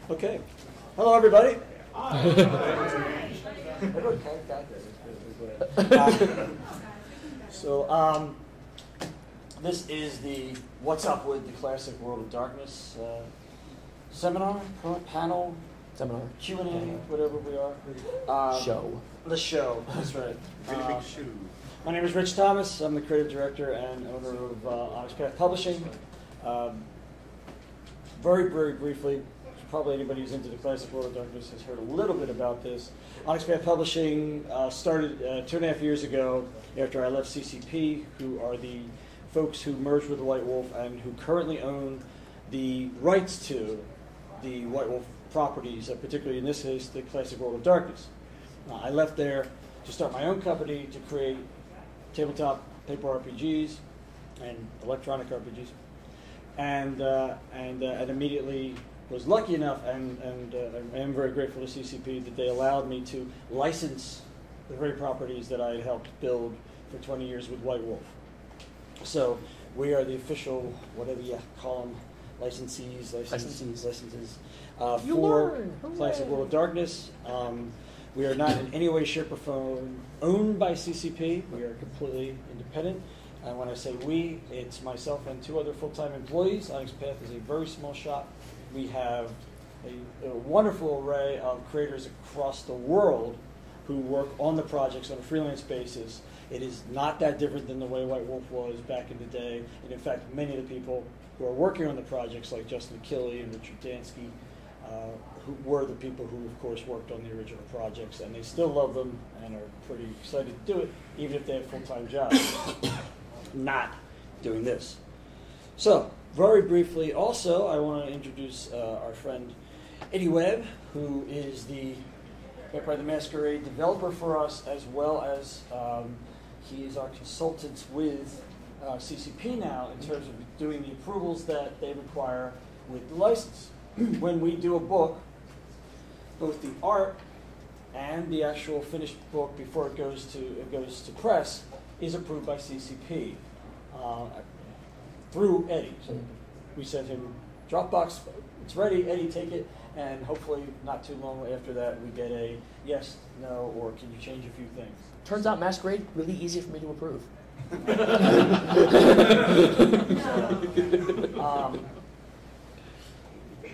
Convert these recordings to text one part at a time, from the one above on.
Okay. Hello, everybody. So, this is the What's Up with the Classic World of Darkness seminar, panel, seminar, Q&A, whatever we are. Show. The show, that's right. Big shoe. My name is Rich Thomas. I'm the creative director and owner of Onyx Path Publishing. Very, very briefly, probably anybody who's into the classic world of darkness has heard a little bit about this. Onyx Path Publishing started 2.5 years ago after I left CCP, who are the folks who merged with the White Wolf and who currently own the rights to the White Wolf properties, particularly in this case, the classic world of darkness. I left there to start my own company to create tabletop paper RPGs and electronic RPGs, and immediately was lucky enough, and I am very grateful to CCP that they allowed me to license the very properties that I had helped build for 20 years with White Wolf. So we are the official, whatever you call them, licenses for Classic World of Darkness. We are not in any way, shape, or form owned by CCP. We are completely independent. And when I say we, it's myself and 2 other full-time employees. Onyx Path is a very small shop. We have a wonderful array of creators across the world who work on the projects on a freelance basis. It is not that different than the way White Wolf was back in the day. And in fact, many of the people who are working on the projects, like Justin Achille and Richard Dansky, who were the people who, of course, worked on the original projects, and they still love them and are pretty excited to do it, even if they have full-time jobs, not doing this. So, very briefly, also, I want to introduce our friend Eddy Webb, who is the Vampire the Masquerade developer for us, as well as he is our consultant with CCP now in terms of doing the approvals that they require with the license. When we do a book, both the art and the actual finished book before it goes to press is approved by CCP through Eddy. So we send him Dropbox, it's ready, Eddy, take it, and hopefully not too long after that we get a yes, no, or can you change a few things. Turns out Masquerade really easy for me to approve.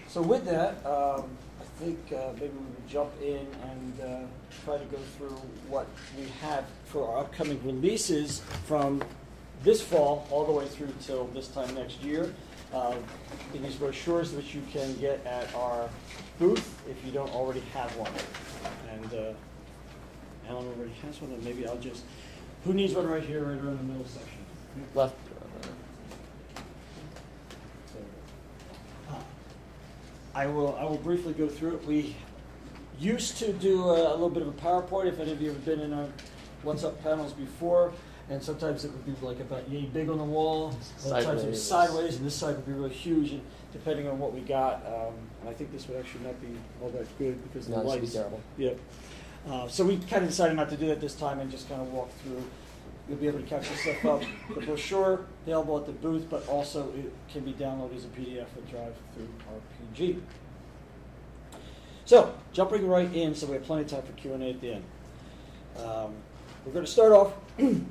So with that, I think maybe we would jump in and try to go through what we have for our upcoming releases from this fall all the way through till this time next year. In these brochures which you can get at our booth if you don't already have one. And Alan already has one, and maybe I'll just... Who needs one right here, right around the middle section? Left. I will briefly go through it. We used to do a little bit of a PowerPoint, if any of you have been in our What's Up panels before, and sometimes it would be like about yay big on the wall, sometimes it was sideways, and this side would be really huge, and depending on what we got. And I think this would actually not be all that good because the lights. This would be terrible. Yeah. So we kind of decided not to do that this time and just kind of walk through. You'll be able to catch this stuff up. The brochure available at the booth, but also it can be downloaded as a PDF and drive through RPG. So, jumping right in, so we have plenty of time for Q&A at the end. We're going to start off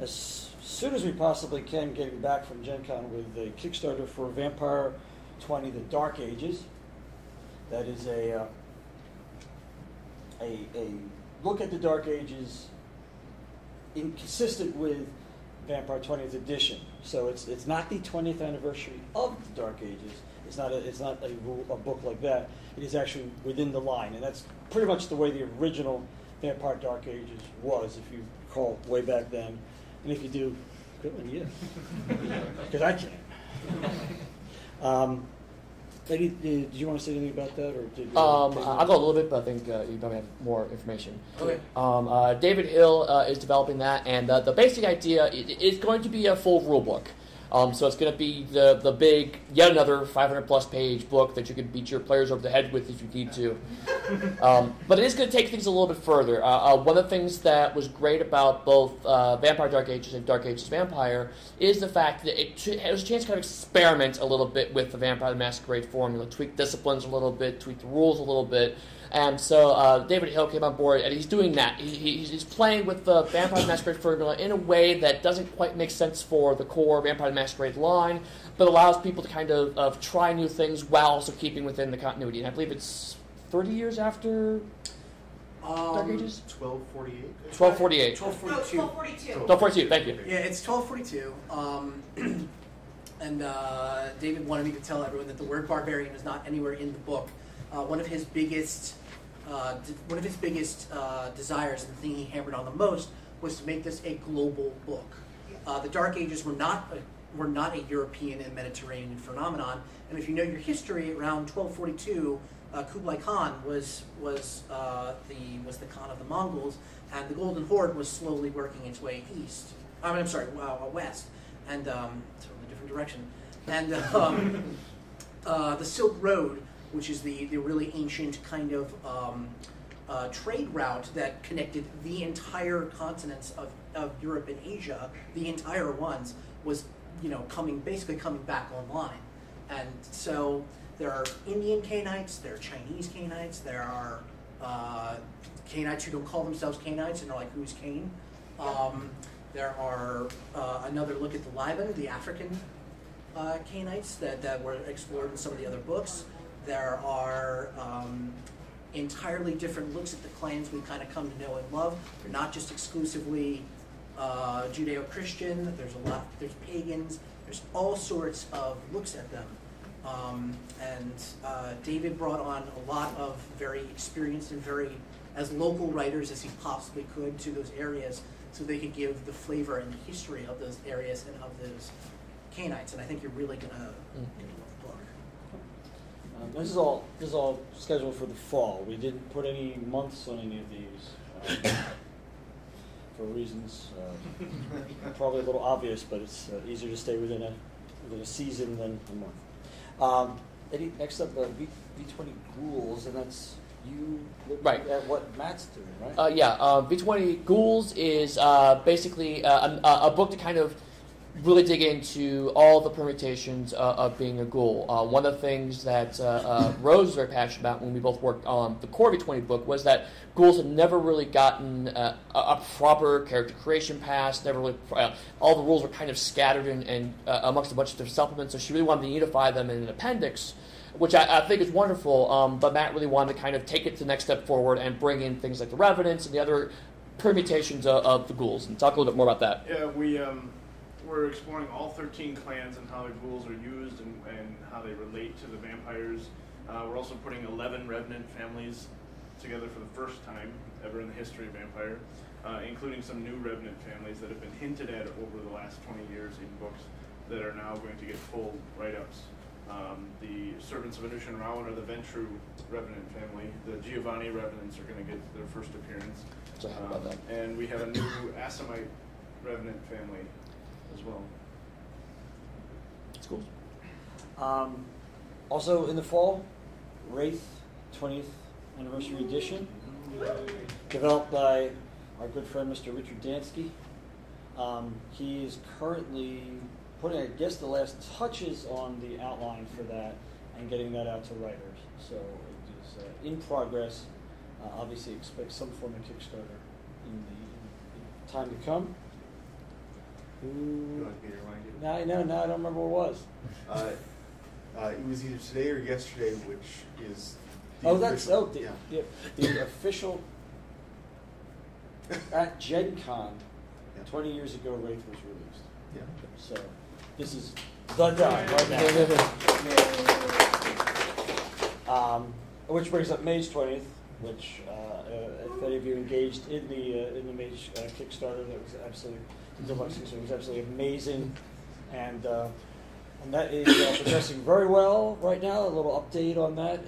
as soon as we possibly can, getting back from Gen Con with a Kickstarter for Vampire 20: The Dark Ages. That is a look at the Dark Ages consistent with Vampire 20th edition. So it's not the 20th anniversary of the Dark Ages. It's not a book like that. It is actually within the line, and that's pretty much the way the original Vampire Dark Ages was, if you recall way back then. And if you do, good one, yeah, because I can't. Eddy, did you want to say anything about that, or did? I'll go a little bit, but I think you probably have more information. Okay. David Hill is developing that, and the basic idea is going to be a full rule book. So it's going to be the big, yet another 500-plus page book that you can beat your players over the head with if you need to. But it is going to take things a little bit further. One of the things that was great about both Vampire Dark Ages and Dark Ages Vampire is the fact that it was a chance to kind of experiment a little bit with the Vampire the Masquerade formula, tweak disciplines a little bit, tweak the rules a little bit. And so David Hill came on board, and he's doing that. He's playing with the Vampire the Masquerade formula in a way that doesn't quite make sense for the core Vampire the Masquerade line, but allows people to kind of try new things while also keeping within the continuity. And I believe it's 30 years after Dark Ages? 1248. 1248. 1242. 1242, thank you. Yeah, it's 1242. And David wanted me to tell everyone that the word barbarian is not anywhere in the book. One of his biggest desires, and the thing he hammered on the most, was to make this a global book. The Dark Ages were not a European and Mediterranean phenomenon, and if you know your history, around 1242, Kublai Khan was the Khan of the Mongols, and the Golden Horde was slowly working its way east. West, and totally different direction. And the Silk Road, which is the really ancient kind of trade route that connected the entire continents of Europe and Asia, the entire ones, was basically coming back online. And so there are Indian Canaanites, there are Chinese Canaanites, there are Canaanites who don't call themselves Canaanites and are like, who's Cain? There are another look at the Liban, the African Canaanites that were explored in some of the other books. There are entirely different looks at the clans we kind of come to know and love. They're not just exclusively Judeo-Christian. There's pagans. There's all sorts of looks at them. And David brought on a lot of very experienced and very as local writers as he possibly could to those areas, so they could give the flavor and the history of those areas and of those Canaanites. And I think you're really gonna love the book. This is all scheduled for the fall. We didn't put any months on any of these for reasons probably a little obvious, but it's easier to stay within a season than a month. Eddie, next up, V20 Ghouls, and that's you looking at what Matt's doing, right? V20 Ghouls is basically a book to kind of really dig into all the permutations of being a ghoul. One of the things that Rose was very passionate about when we both worked on the core V20 book was that ghouls had never really gotten a proper character creation pass. Never really, all the rules were kind of scattered and amongst a bunch of different supplements. So she really wanted to unify them in an appendix, which I think is wonderful. But Matt really wanted to kind of take it to the next step forward and bring in things like the revenants and the other permutations of the ghouls. And talk a little bit more about that. Yeah, we're exploring all 13 clans and how the ghouls are used and how they relate to the vampires. We're also putting 11 revenant families together for the first time ever in the history of Vampire, including some new revenant families that have been hinted at over the last 20 years in books that are now going to get full write-ups. The Servants of Anusha and Rowan are the Ventru revenant family. The Giovanni revenants are going to get their first appearance. And we have a new Assamite revenant family as well. That's cool. Also in the fall, Wraith 20th Anniversary Edition, developed by our good friend Mr. Richard Dansky. He is currently putting, I guess, the last touches on the outline for that and getting that out to writers. So it is in progress. Obviously expect some form of Kickstarter in the time to come. You want me to remind you? Now I don't remember what it was. It was either today or yesterday, which is the official at Gen Con 20 years ago Wraith was released. Yeah. So this is the time right now. Which brings up Mage 20th, which if any of you engaged in the Mage Kickstarter, that was absolutely deluxe. It was absolutely amazing, and that is progressing very well right now. A little update on that.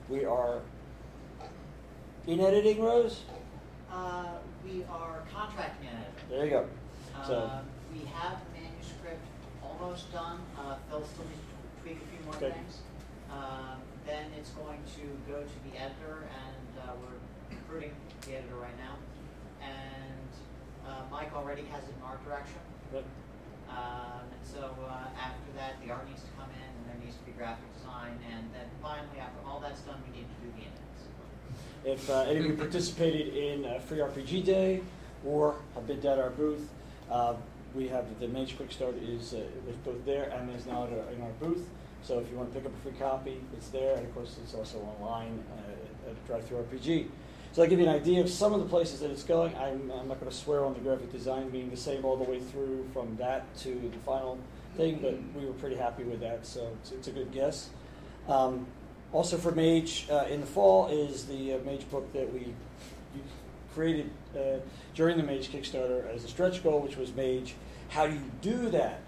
We are in editing, Rose. We are contracting an editor. There you go. So we have the manuscript almost done. Phil still needs to tweak a few more Okay. things. Then it's going to go to the editor, and we're recruiting the editor right now. And Mike already has it in art direction. Yep. And so after that, the art needs to come in, and there needs to be graphic design, and then finally, after all that's done, we need to do the index. If any of you participated in Free RPG Day or have been at our booth, we have the Mage Quick Start is both there and is now in our booth. So if you want to pick up a free copy, it's there, and of course it's also online at Drive-Thru RPG. So I'll give you an idea of some of the places that it's going. I'm not going to swear on the graphic design being the same all the way through from that to the final thing, but we were pretty happy with that, so it's a good guess. Also for Mage in the fall is the Mage book that we created during the Mage Kickstarter as a stretch goal, which was Mage, How Do You Do That?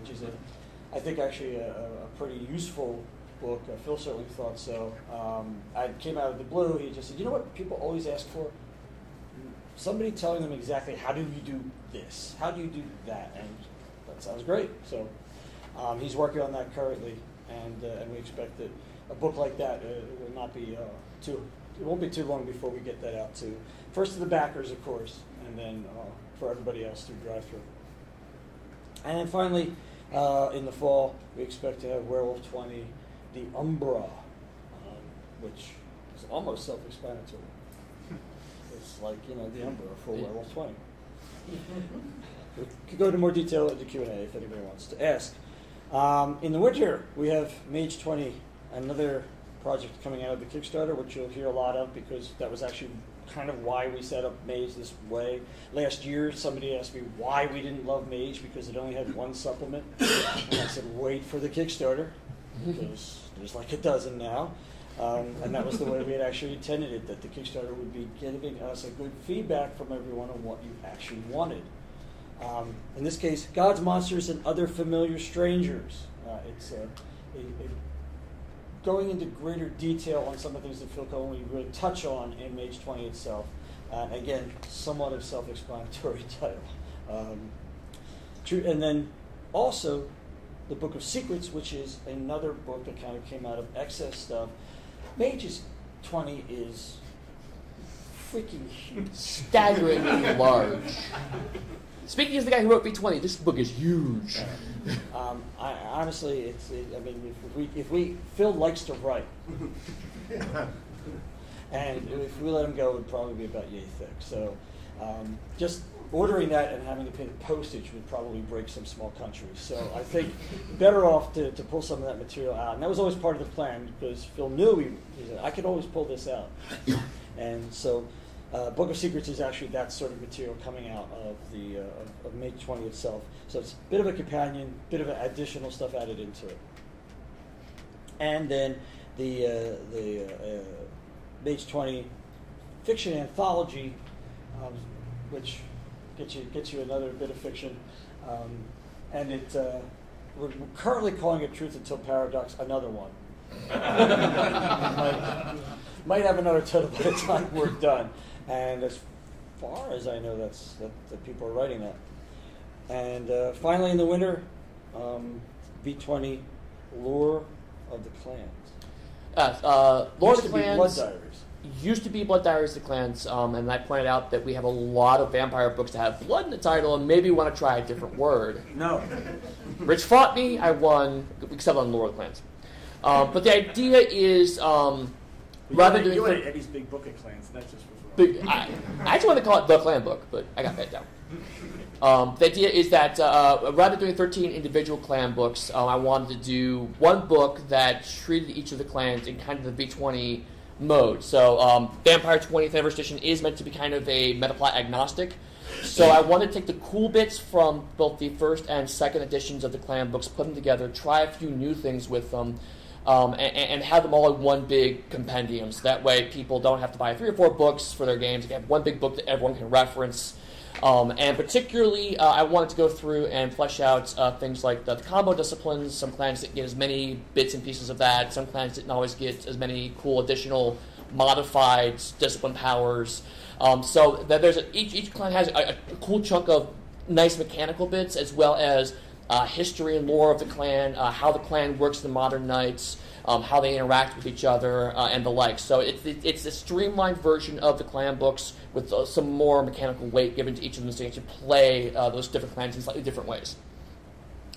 Which is, I think, actually a pretty useful book. Phil certainly thought so. I came out of the blue. He just said, you know what people always ask for? Somebody telling them exactly, how do you do this? How do you do that? And that sounds great. So he's working on that currently, and we expect that a book like that will not be it won't be too long before we get that out to first to the backers, of course, and then for everybody else through Drive-Thru. And then finally, in the fall, we expect to have Werewolf 20, the Umbra, which is almost self-explanatory. It's like, the Umbra for Werewolf 20. We could go into more detail in the Q&A if anybody wants to ask. In the winter, we have Mage 20, another project coming out of the Kickstarter, which you'll hear a lot of because that was actually kind of why we set up Mage this way. Last year, somebody asked me why we didn't love Mage because it only had one supplement. And I said, wait for the Kickstarter, because there's like a dozen now. And that was the way we had actually intended it, that the Kickstarter would be giving us a good feedback from everyone on what you actually wanted. In this case, Gods, Monsters, and Other Familiar Strangers. It's going into greater detail on some of the things that Phil can only really touch on in Mage 20 itself. Again, somewhat of self-explanatory title. And then also the Book of Secrets, which is another book that kind of came out of excess stuff. Mage 20 is freaking huge. Staggeringly large. Speaking as the guy who wrote B20, this book is huge. Honestly, if Phil likes to write, and if we let him go, it would probably be about yay thick. So, just ordering that and having to pay the postage would probably break some small countries. So I think better off to pull some of that material out. And that was always part of the plan because Phil knew he said, I could always pull this out. And so Book of Secrets is actually that sort of material coming out of the of Mage 20 itself. So it's a bit of a companion, bit of additional stuff added into it. And then the Mage 20 fiction anthology, which gets you another bit of fiction, and we're currently calling it Truth Until Paradox, another one. might have another title by the time we're done. And as far as I know, that people are writing that. And finally, in the winter, B20, Lore of the Clans. Lore of the Clans Blood Diaries. Used to be Blood Diaries of the Clans, and I pointed out that we have a lot of vampire books that have blood in the title, and maybe want to try a different word. No. Rich fought me, I won, except on Lore of the Clans. But the idea is, rather than you doing... wanted Eddie's Big Book of Clans, and that just was wrong. I just want to call it the Clan Book, but I got that down. The idea is that rather than doing 13 individual clan books, I wanted to do one book that treated each of the clans in kind of the B20 mode. So Vampire 20th Anniversary Edition is meant to be kind of a Metaplot agnostic. So I wanted to take the cool bits from both the first and second editions of the clan books, put them together, try a few new things with them, and have them all in one big compendium. So that way people don't have to buy 3 or 4 books for their games. They have one big book that everyone can reference. And particularly, I wanted to go through and flesh out things like the combo disciplines. Some clans didn't get as many bits and pieces of that. Some clans didn't always get as many cool additional modified discipline powers. So that there's each clan has a cool chunk of nice mechanical bits, as well as history and lore of the clan, how the clan works in the modern knights, how they interact with each other, and the like. So it's a streamlined version of the clan books with some more mechanical weight given to each of them so you can play those different clans in slightly different ways.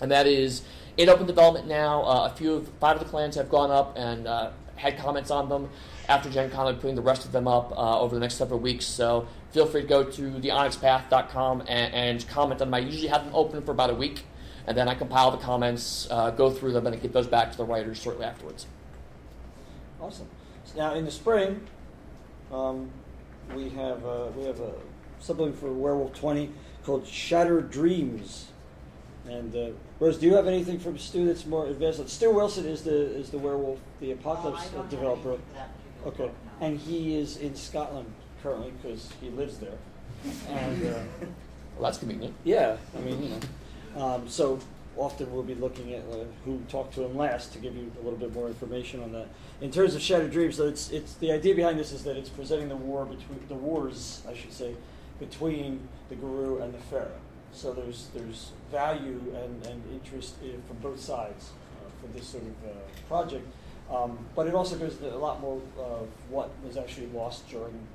And that is in open development now. 5 of the clans have gone up and had comments on them. After Gen Con, I'll be putting the rest of them up over the next several weeks. So feel free to go to the onyxpath.com and comment on them. I usually have them open for about a week, and then I compile the comments, go through them, and get those back to the writers shortly afterwards. Awesome. So now in the spring, we have something for Werewolf 20 called Shatter Dreams. And Rose, do you have anything from Stu that's more advanced? Stu Wilson is the Werewolf, the Apocalypse developer. Okay, and he is in Scotland currently because he lives there. And well, that's convenient. Yeah, I mean, so often we'll be looking at who talked to him last to give you a little bit more information on that. In terms of Shattered Dreams, so it's the idea behind this is that it's presenting the wars, I should say, between the Guru and the Pharaoh. So there's value and interest from both sides for this sort of project. But it also goes into a lot more of what was actually lost during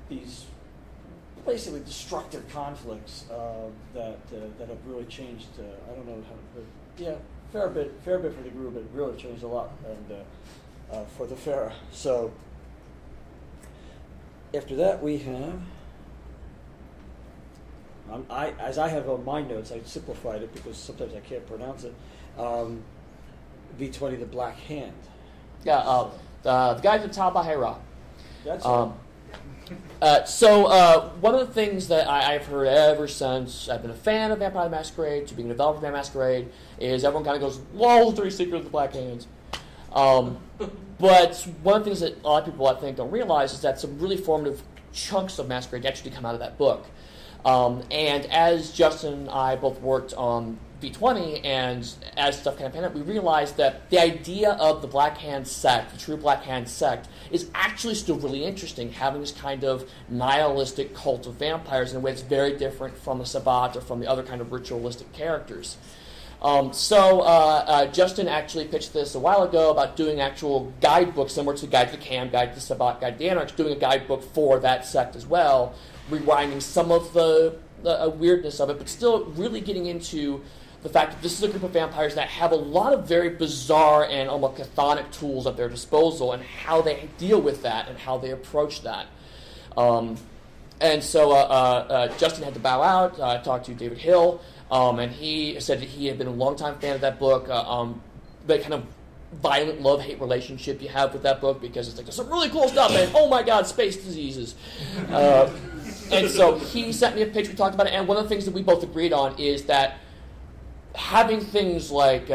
these basically destructive conflicts that have really changed. I don't know how, but yeah, fair bit for the group, but really changed a lot and for the Pharaoh. So after that, we have. As I have on my notes, I simplified it because sometimes I can't pronounce it. V20, the Black Hand. Yeah, the guys at Tabahera. That's So one of the things that I've heard ever since I've been a fan of Vampire the Masquerade to being a developer of Vampire the Masquerade is everyone kind of goes, "Lol, the 3 Secrets of the Black Hands." But one of the things that a lot of people I think don't realize is that some really formative chunks of Masquerade actually come out of that book. And as Justin and I both worked on V20 and as stuff kind of panned out, we realized that the idea of the Black Hand sect, the true Black Hand sect, is actually still really interesting, having this kind of nihilistic cult of vampires in a way that's very different from the Sabbat or from the other kind of ritualistic characters. So Justin actually pitched this a while ago about doing actual guidebooks similar to Guide to the Cam, Guide to the Sabbat, Guide to the Anarchs, doing a guidebook for that sect as well, rewinding some of the weirdness of it, but still really getting into the fact that this is a group of vampires that have a lot of very bizarre and almost chthonic tools at their disposal and how they deal with that and how they approach that. And so Justin had to bow out. I talked to David Hill, and he said that he had been a longtime fan of that book, that kind of violent love-hate relationship you have with that book because it's like, there's some really cool stuff, and oh my god, space diseases. And so he sent me a pitch, we talked about it, and one of the things that we both agreed on is that having things like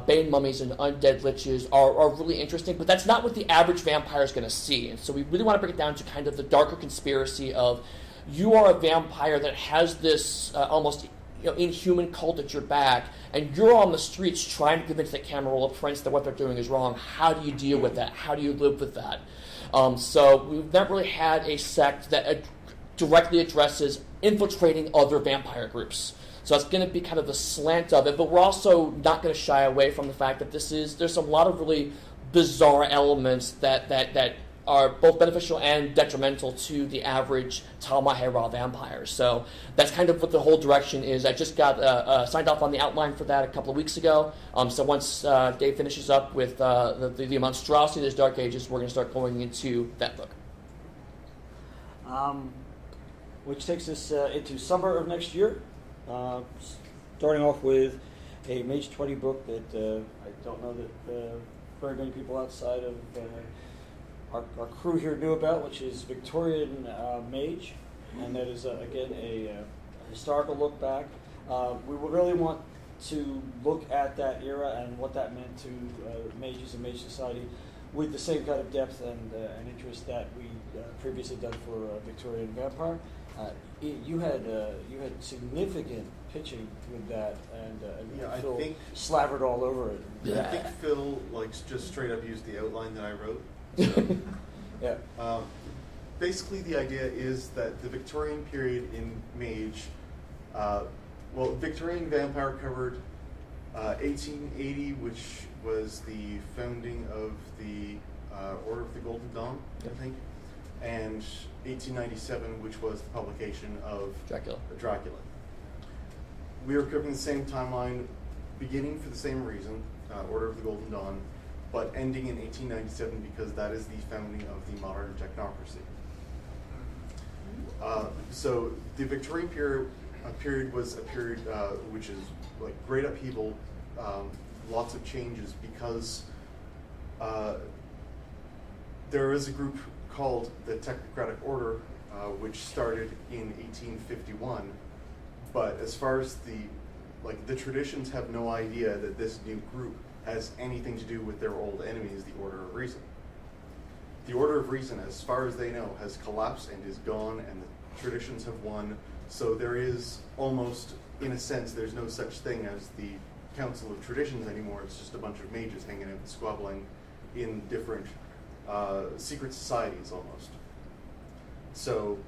Bane mummies and undead liches are really interesting, but that's not what the average vampire is going to see. And so we really want to break it down to kind of the darker conspiracy of you are a vampire that has this almost inhuman cult at your back, and you're on the streets trying to convince the Camarilla Prince that what they're doing is wrong. How do you deal with that? How do you live with that? So we've never really had a sect that directly addresses infiltrating other vampire groups. So that's going to be kind of the slant of it, but we're also not going to shy away from the fact that there's a lot of really bizarre elements that are both beneficial and detrimental to the average Talmahera vampire. So that's kind of what the whole direction is. I just got signed off on the outline for that a couple of weeks ago. So once Dave finishes up with the monstrosity of this Dark Ages, we're going to start going into that book. Which takes us into summer of next year. Starting off with a Mage 20 book that I don't know that very many people outside of our crew here knew about, which is Victorian Mage, and that is again a historical look back. We would really want to look at that era and what that meant to mages and mage society with the same kind of depth and interest that we previously done for Victorian Vampire. You had significant pitching with that, and Phil slavered all over it. Yeah. I think Phil just straight up used the outline that I wrote. So, yeah. Basically, the idea is that the Victorian period in Mage Well, Victorian Vampire covered 1880, which was the founding of the Order of the Golden Dawn, I think, and 1897, which was the publication of Dracula. We were covering the same timeline, beginning for the same reason, Order of the Golden Dawn, but ending in 1897 because that is the founding of the modern technocracy. So the Victorian period was a period which is like great upheaval, lots of changes, because there is a group called the Technocratic Order, which started in 1851. But as far as the traditions have no idea that this new group has anything to do with their old enemies, the Order of Reason. The Order of Reason, as far as they know, has collapsed and is gone, and the traditions have won. So there is almost, in a sense, there's no such thing as the Council of Traditions anymore. It's just a bunch of mages hanging out and squabbling in different secret societies almost. So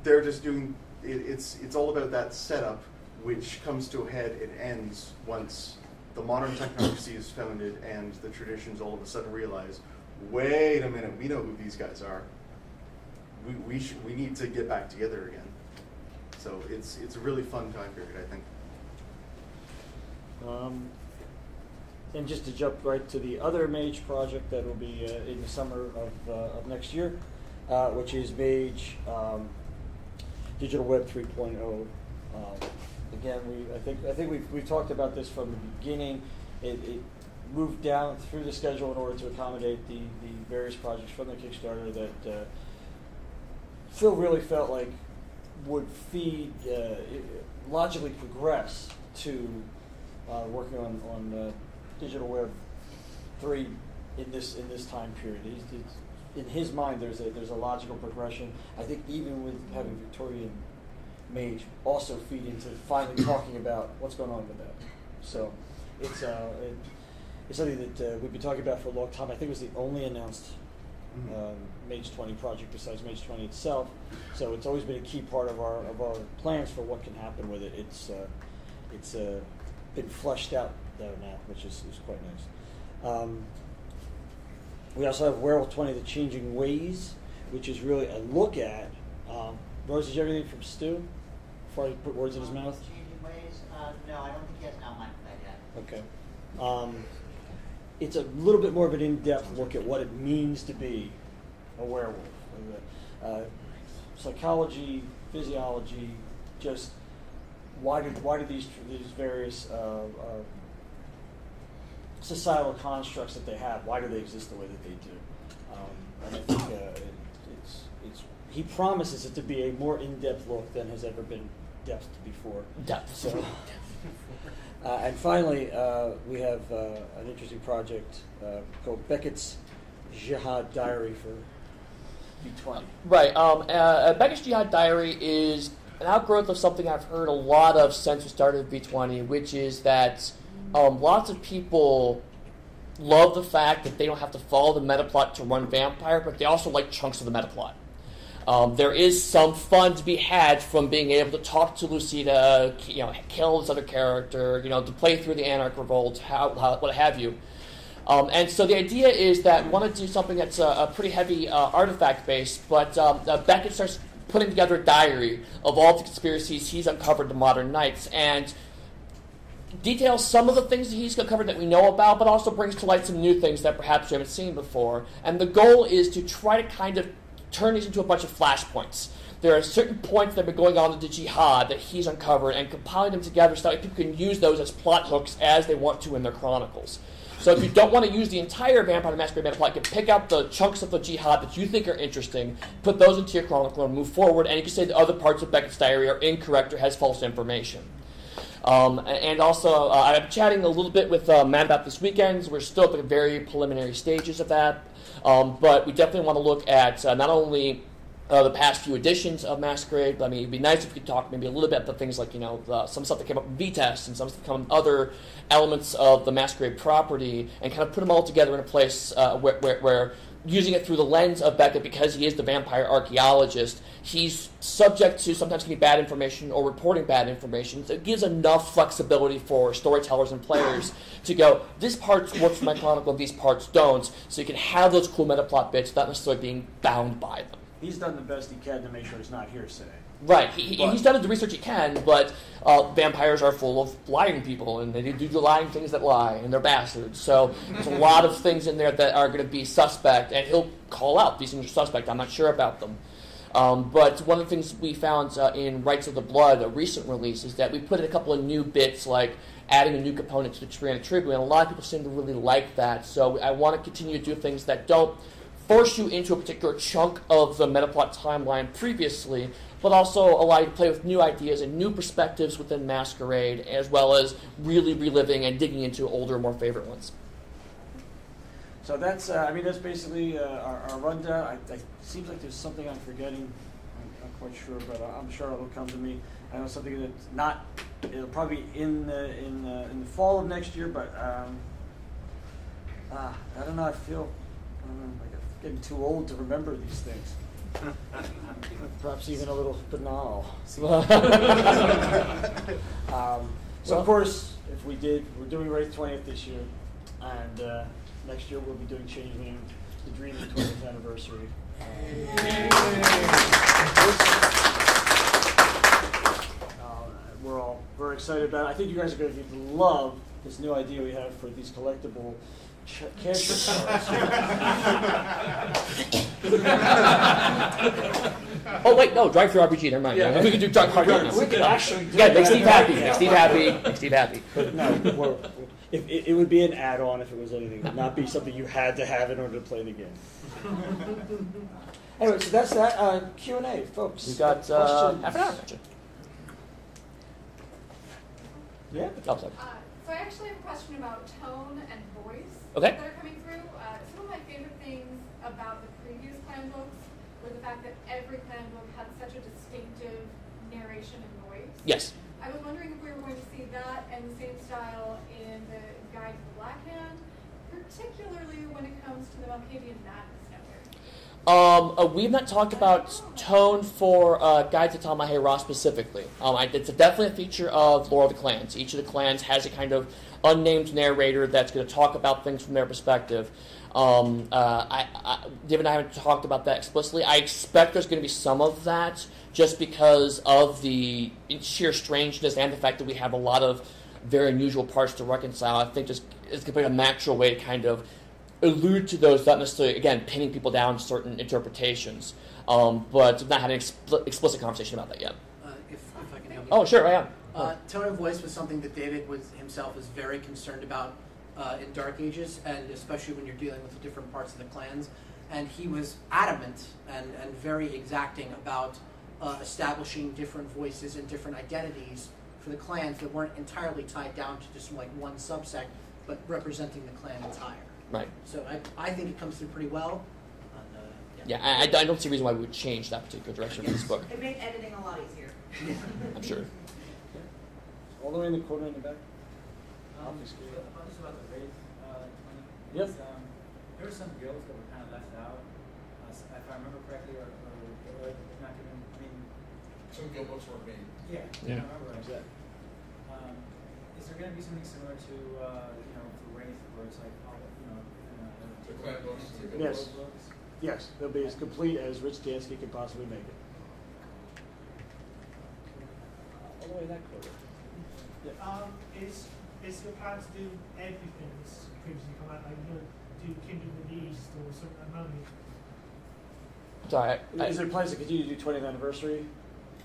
they're just doing, it's all about that setup, which comes to a head and ends once the modern technocracy is founded and the traditions all of a sudden realize, wait a minute, we know who these guys are. We need to get back together again. So it's a really fun time period, I think. And just to jump right to the other Mage project that will be in the summer of next year, which is Mage Digital Web 3.0. Again, I think we've talked about this from the beginning. It moved down through the schedule in order to accommodate the various projects from the Kickstarter that Phil really felt like would feed, logically progress to working on Digital Web 3 in this time period. In his mind, there's a logical progression. I think even with having Victorian Mage also feed into finally talking about what's going on with that. So it's something that we've been talking about for a long time. I think it was the only announced Mage 20 project besides Mage 20 itself. So it's always been a key part of our plans for what can happen with it. It's been fleshed out there now, which is quite nice. We also have Werewolf 20, The Changing Ways, which is really a look at. Rose, did you have anything from Stu before I put words in his mouth? Changing Ways? No, I don't think he has an outline for that yet. Okay. It's a little bit more of an in-depth look at what it means to be a werewolf. Psychology, physiology, just why do these various societal constructs that they have, why do they exist the way that they do? And I think he promises it to be a more in-depth look than has ever been depth before. Depth. So. And finally, we have an interesting project called Becket's Jihad Diary for V20. Right. Becket's Jihad Diary is an outgrowth of something I've heard a lot of since we started V20, which is that lots of people love the fact that they don't have to follow the metaplot to run Vampire, but they also like chunks of the metaplot. There is some fun to be had from being able to talk to Lucida, kill this other character, to play through the Anarch Revolt, what have you. And so the idea is that we want to do something that's a pretty heavy artifact-based, but Becket starts putting together a diary of all the conspiracies he's uncovered to modern knights, and details some of the things that he's uncovered that we know about, but also brings to light some new things that perhaps we haven't seen before. And the goal is to try to kind of turn these into a bunch of flashpoints. There are certain points that have been going on in the jihad that he's uncovered, and compiling them together so that people can use those as plot hooks as they want to in their chronicles. So if you don't want to use the entire Vampire the Masquerade metaplot, you can pick out the chunks of the jihad that you think are interesting, put those into your chronicle and move forward, and you can say the other parts of Becket's diary are incorrect or has false information. And also, I'm chatting a little bit with Matt about this weekend. We're still at the very preliminary stages of that. But we definitely want to look at not only the past few editions of Masquerade, but I mean, it'd be nice if we could talk maybe a little bit about things like, some stuff that came up in V-Test and some stuff that come in other elements of the Masquerade property, and kind of put them all together in a place where using it through the lens of Becket, because he is the vampire archaeologist, he's subject to sometimes getting bad information or reporting bad information. So it gives enough flexibility for storytellers and players to go, this part works for my chronicle, these parts don't, so you can have those cool metaplot bits without necessarily being bound by them. He's done the best he can to make sure it's not hearsay. Right, he's done the research he can, but vampires are full of lying people, and they do the lying things that lie, and they're bastards. So there's a lot of things in there that are going to be suspect, and he'll call out these things are suspect. I'm not sure about them. But one of the things we found in Rights of the Blood, a recent release, is that we put in a couple of new bits, like adding a new component to the Tyrannic Tribune, and a lot of people seem to really like that. So I want to continue to do things that don't force you into a particular chunk of the Metaplot timeline previously, but also allow you to play with new ideas and new perspectives within Masquerade, as well as really reliving and digging into older, more favorite ones. So that's, that's basically our rundown. It seems like there's something I'm forgetting. I'm not quite sure, but I'm sure it'll come to me. I know something that's not. It'll probably be in the fall of next year, but I don't know. I feel like I'm getting too old to remember these things. Perhaps even a little banal. So of course, if we're doing Wraith 20th this year, and next year we'll be doing Changeling, the Dream 20th anniversary. We're excited about it. I think you guys are going to love this new idea we have for these collectible cash cards. Oh wait, no, drive-through RPG. Never mind. Yeah. We can do drive-through RPG. We could actually do make that. Steve happy. Make Steve happy. Make Steve happy. But no, it would be an add-on if it was anything. It would not be something you had to have in order to play the game. Anyway, so that's that. Q&A, folks. We've got questions. half an hour. Gotcha. Yeah. Oh, sorry. So I actually have a question about tone and voice Okay. that are coming through. Some of my favorite things about the previous clan books were the fact that every clan book had such a distinctive narration and voice. Yes. I was wondering if we were going to see that and the same style in the Guide to the Black Hand, particularly when it comes to the Malkavian Madness Network. We've not talked about tone for Guide to Tamahe-Ra specifically. It's definitely a feature of Lore of the Clans. Each of the clans has a kind of unnamed narrator that's going to talk about things from their perspective. David and I haven't talked about that explicitly. I expect there's going to be some of that just because of the sheer strangeness and the fact that we have a lot of very unusual parts to reconcile. I think just it's going to be a natural way to kind of allude to those, not necessarily, again, pinning people down to certain interpretations. But not had an explicit conversation about that yet. If I can help you. Oh, sure, I am. Tone of voice was something that David himself is very concerned about in Dark Ages, and especially when you're dealing with the different parts of the clans. And he was adamant and very exacting about establishing different voices and different identities for the clans that weren't entirely tied down to just like one subsect, but representing the clan entire. Right. So I think it comes through pretty well. Yeah, I don't see a reason why we would change that particular direction for this book. It made editing a lot easier. I'm sure. All the way in the corner in the back. Just about the Wraith. Yep. There were some guilds that were kind of left out, if I remember correctly, or not given. I mean, some guild books weren't made. Yeah. Yeah. I remember right. Is there going to be something similar to for Wraith, where it's like The clan books. Yes. books? Yes, they'll be as complete as Rich Dansky could possibly make it. All the way in that corner. Yeah. Is your plan to do everything that's previously come out? Like do Kindred of the East or something at the moment? Sorry. Is there plans to continue to do 20th anniversary?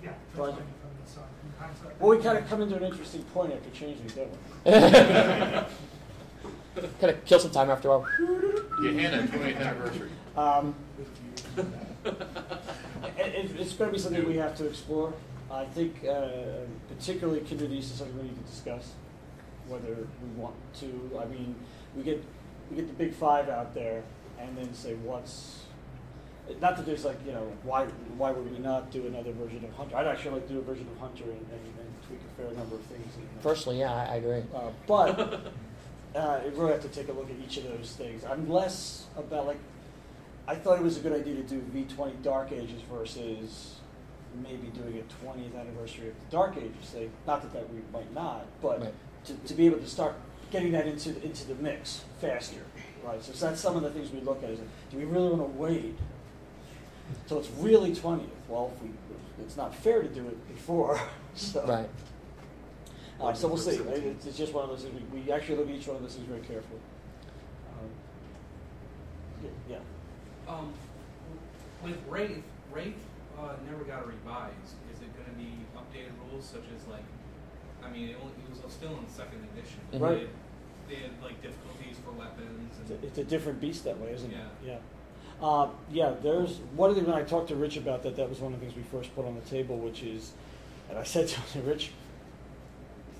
Yeah, Project. from the side. Well, we kind of come into an interesting point after changing, don't we? Kind of kill some time after a while. Gehenna 20th anniversary. It's going to be something we have to explore. I think particularly Kindred East is something we need to discuss, whether we want to. I mean, we get the big five out there and then say what's... Not that there's why would we not do another version of Hunter? I'd actually like to do a version of Hunter and tweak a fair number of things. Personally, yeah, I agree. But we really have to take a look at each of those things. I'm less about I thought it was a good idea to do V20 Dark Ages versus maybe doing a 20th anniversary of the Dark Ages. Not that we might not, but Right. to be able to start getting that into the mix faster, right? So that's some of the things we look at. Is do we really want to wait until it's really 20th? Well, it's not fair to do it before. So. Right. So we'll see. It's just one of those things. We actually look at each one of those things very carefully. Yeah. With Wraith never got revised. Is it going to be updated rules such as like, I mean, it was still in second edition. Right. They had like difficulties for weapons. And It's a different beast that way, isn't it? Yeah. Yeah. There's one of the, when I talked to Rich about that was one of the things we first put on the table, which is, and I said to him, Rich,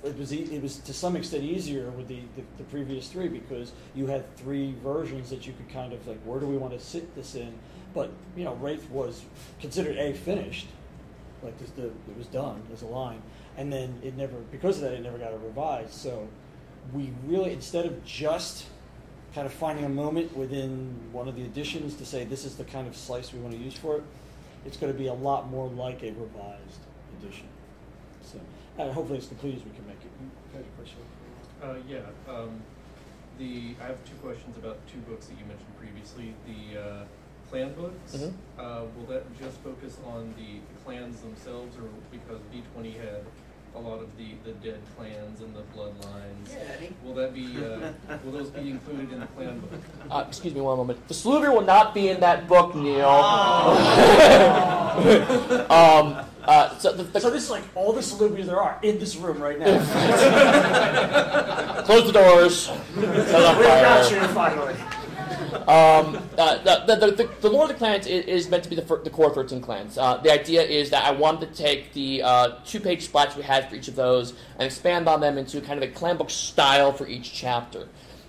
it was to some extent easier with the previous three because you had three versions that you could kind of like, where do we want to sit this in? But Wraith was considered finished, like it was done as a line, and then it never, because of that, it never got revised. So we really, instead of just kind of finding a moment within one of the editions to say this is the kind of slice we want to use for it, it's going to be a lot more like a revised edition. So, and hopefully as complete as we can make it. You had a question? I have two questions about two books that you mentioned previously. The clan books, will that just focus on the clans themselves, or because B20 had a lot of the dead clans and the bloodlines? Yeah, Eddie. Will that be? Will those be included in the clan book? Excuse me one moment. The Sluvier will not be in that book, Neil. So this is like all the Sluviers there are in this room right now. Close the doors. We got you finally. The Lord of the Clans is meant to be the core 13 clans. The idea is that I wanted to take the 2-page splats we had for each of those and expand on them into kind of a clan book style for each chapter.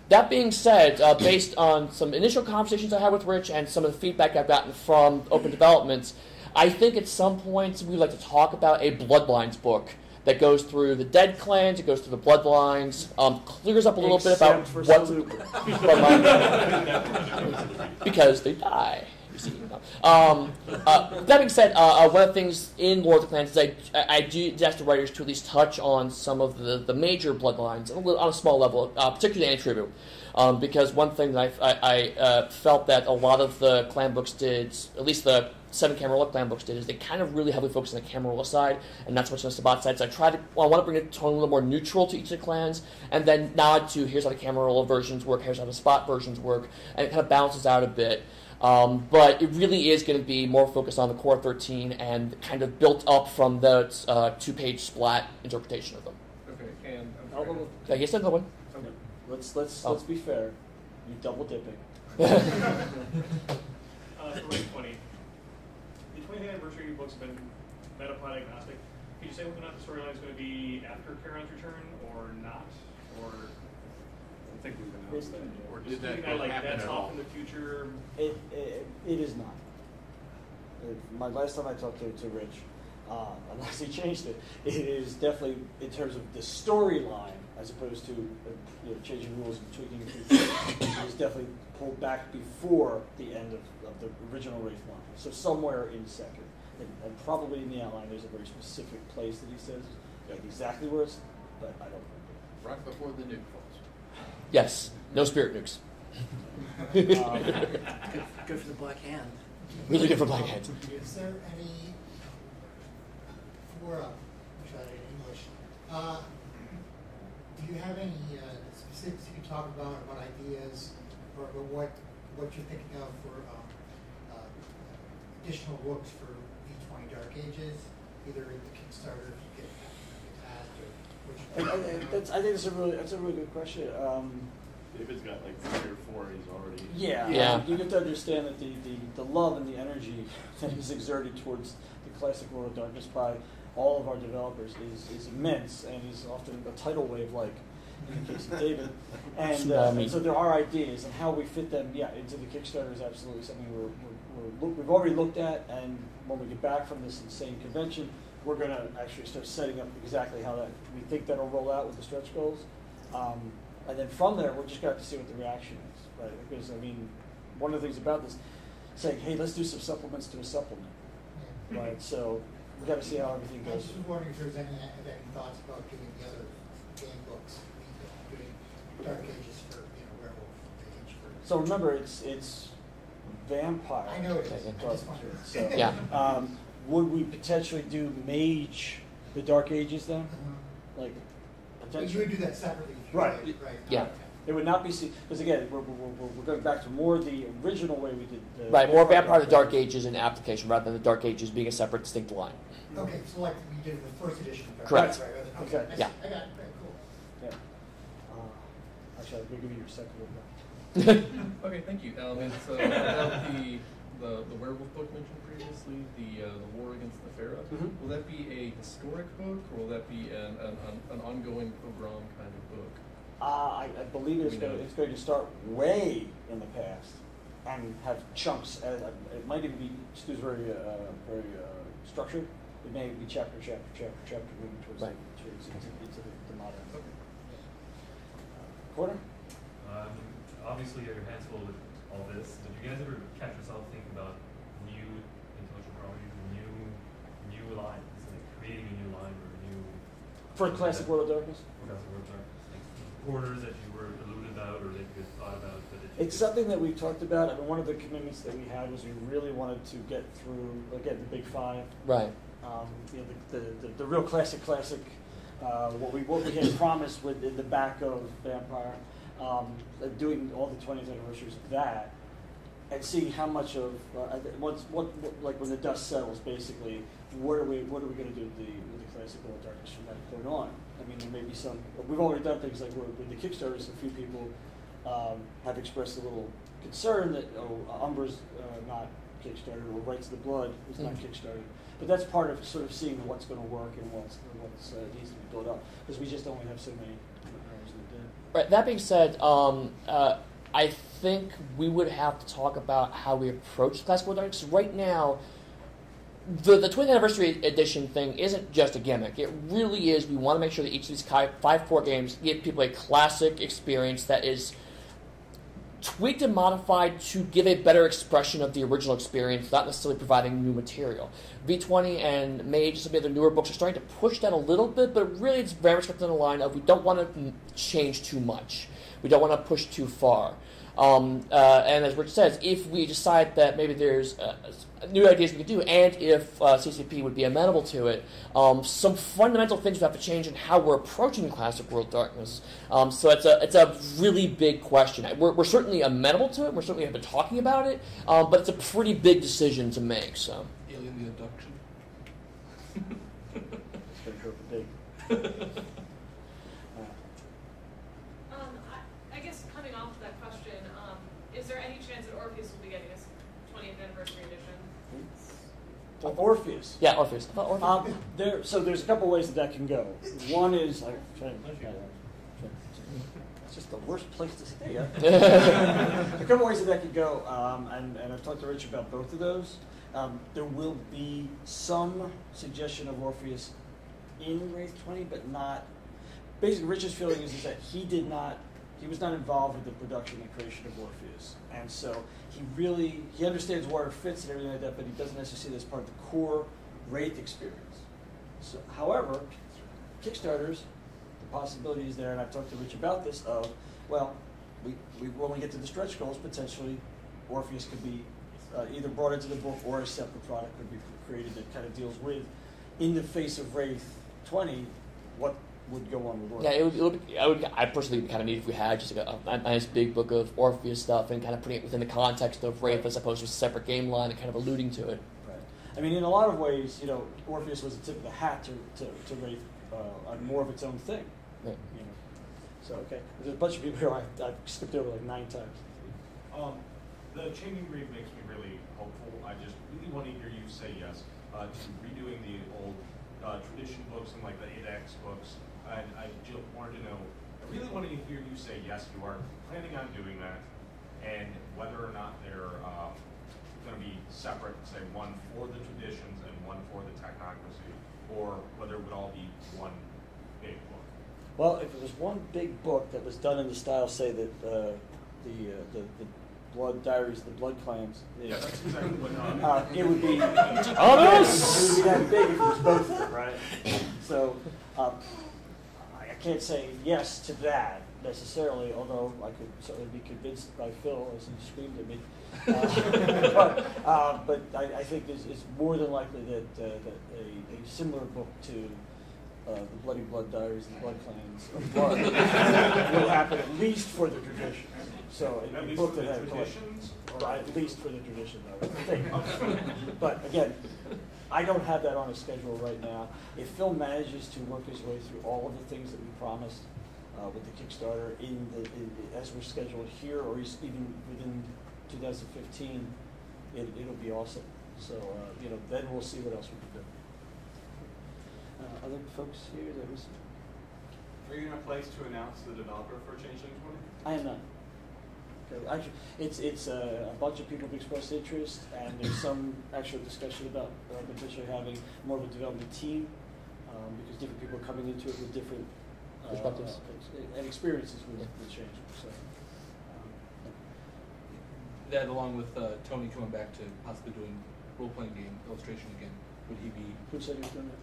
That being said, based on some initial conversations I had with Rich and some of the feedback I've gotten from open developments, I think at some point we'd like to talk about a Bloodlines book that goes through the dead clans, it goes through the bloodlines, clears up a little bit about what's because they die. You see. That being said, one of the things in Lord of the Clans is I do ask the writers to at least touch on some of the major bloodlines on a small level, particularly Anti-Tribute. Because one thing that I felt that a lot of the clan books did, at least the 7 Camarilla clan books did, is they kind of really heavily focus on the Camarilla side and not so much on the Sabbat side. So I want to bring the tone a little more neutral to each of the clans, and then nod to here's how the Camarilla versions work, here's how the Sabbat versions work, and it kind of balances out a bit. But it really is going to be more focused on the core 13 and kind of built up from the 2-page splat interpretation of them. Okay, and I guess another one. Okay. Let's be fair. You double dipping. For Wraith 20, the 20th anniversary books have been Metaplot agnostic. Can you say whether or not the storyline is going to be after Charon's return or not? Or I think we've announced that. Or Did just that like happen that's at off all? in the future. It is not. My last time I talked to Rich, unless he changed it, it is definitely in terms of the storyline as opposed to changing rules and tweaking it is definitely pulled back before the end of the original Wraith line. So somewhere in second, and probably in the outline, there's a very specific place that he says like exactly where it's, but I don't remember. Right before the nuke falls. Yes, no spirit nukes. Good for the Black Hand. Really good for Black Hands. Is there any, which I in English, do you have any specifics you can talk about ideas or what you're thinking of for additional books for V20 Dark Ages, either in the Kickstarter if you get asked or I think that's a really good question. If it's got like 3 or 4, he's already. Yeah. You have to understand that the love and the energy that is exerted towards the classic World of Darkness by all of our developers is immense, and is often a tidal wave, like in the case of David. And so there are ideas, and how we fit them, into the Kickstarter is absolutely something we've already looked at, and when we get back from this insane convention, we're going to actually start setting up exactly how that we think that'll roll out with the stretch goals. And then from there, we're just going to have to see what the reaction is, right? Because, I mean, one of the things about this, saying, hey, let's do some supplements to a supplement. Right, so we've got to see how everything I goes. was just wondering if there's any thoughts about doing the other game books, doing Dark Ages for Werewolf, Age for. So remember, it's vampire. I know it is. I just wondered. So, Yeah. Would we potentially do Mage, the Dark Ages then? Like, But potentially. you would do that separately. Right. Right. Yeah. Okay. It would not be because again we're going back to more the original way we did. Right, more Vampire the Dark Ages in application rather than the Dark Ages being a separate, distinct line. Okay, so like we did in the first edition. Of Correct. Right, right, Okay. Yeah. I got it. Very cool. Yeah. Actually, I'll give you your second one. Okay, thank you. It's about the werewolf book mentioned previously, the war against the Pharaoh. Mhm. Will that be a historic book, or will that be an ongoing pogrom kind of book? I believe it's going to start way in the past and have chunks. It might even be Stu's very structured. It may be chapter, moving towards into the modern. Okay. Corner? Obviously, you have your hands full with all this. Did you guys ever catch yourself thinking about new intellectual properties, new lines, like creating a new line or a new... For Classic World of Darkness? Classic World of Darkness. Like borders that you were alluded about or that you had thought about. But It's something that we've talked about. I mean, one of the commitments that we had was we really wanted to get through, again, the big five. Right. The real classic, what we had promised with in the back of Vampire, doing all the 20th anniversaries of that, and seeing how much of what when the dust settles, basically, what are we going to do with the classic World of Darkness from that point on? I mean, there may be some. We've already done things like with the Kickstarters. A few people have expressed a little concern that Umbra's not Kickstarted or Rights of the Blood is not Kickstarted. But that's part of sort of seeing what's going to work and what's needs to be built up, because we just only have so many hours in the day. Right. That being said, I think we would have to talk about how we approach Classic World of Darkness. Right now, the 20th anniversary edition thing isn't just a gimmick. It really is. We want to make sure that each of these 5 core games give people a classic experience that is tweaked and modified to give a better expression of the original experience, not necessarily providing new material. V20 and Mage, some of the other newer books, are starting to push that a little bit, but really it's very much kept on the line of we don't want to change too much. We don't want to push too far. And as Rich says, if we decide that maybe there's new ideas we could do, and if CCP would be amenable to it, some fundamental things we have to change in how we're approaching Classic World Darkness. So it's a really big question. We're certainly amenable to it. We certainly have been talking about it, but it's a pretty big decision to make. So Alien the Abduction. It's going to go for big. I guess coming off of that question, is there any chance that Orpheus will be getting his 20th anniversary edition? Orpheus. yeah, Orpheus. So there's a couple ways that can go. One is it's just the worst place to stay. A couple ways that could go, and I've talked to Rich about both of those. There will be some suggestion of Orpheus in Wraith 20, but not. Basically, Rich's feeling is that he was not involved with the production and creation of Orpheus, and so he understands where it fits and everything like that, but he doesn't necessarily see it as part of the core Wraith experience. So, however, Kickstarters, the possibility is there, and I've talked to Rich about this. When we get to the stretch goals, potentially Orpheus could be either brought into the book or a separate product could be created that kind of deals with, in the face of Wraith 20, what would go on with Orpheus. Yeah, I personally would kind of need if we had just like a nice big book of Orpheus stuff and kind of putting it within the context of Wraith as opposed to a separate game line and kind of alluding to it. Right. I mean, in a lot of ways, Orpheus was a tip of the hat to Wraith on more of its own thing. Right. So, okay. There's a bunch of people here I've skipped over like 9 times. The changing grade makes me really hopeful. I just really want to hear you say yes to redoing the old tradition books and like the 8X books. And I just wanted to know, I really wanted to hear you say yes, you are planning on doing that, and whether or not they're going to be separate, say one for the traditions and one for the technocracy, or whether it would all be one big book. Well, if it was one big book that was done in the style, say that the Blood Diaries of the Blood Clans. Yeah, that's exactly what it would be Honest! It would be that big if it was both, right? So I can't say yes to that necessarily, although I could certainly be convinced by Phil as he screamed at me. But I think it's more than likely that a similar book to the Bloody Blood Diaries and the Blood Clans of Blood will happen at least for the tradition. So a book that had traditions? At least for the tradition, I would think. But again, I don't have that on a schedule right now. If Phil manages to work his way through all of the things that we promised with the Kickstarter as we're scheduled here, or even within 2015, it'll be awesome. So then we'll see what else we can do. Other folks here that was. Are you in a place to announce the developer for Changeling 20? I am not. Actually, it's a bunch of people have expressed interest, and there's some actual discussion about potentially having more of a development team because different people are coming into it with different perspectives and experiences with change. So that, along with Tony coming back to possibly doing role-playing game illustration again, would he be? Who said he was doing that?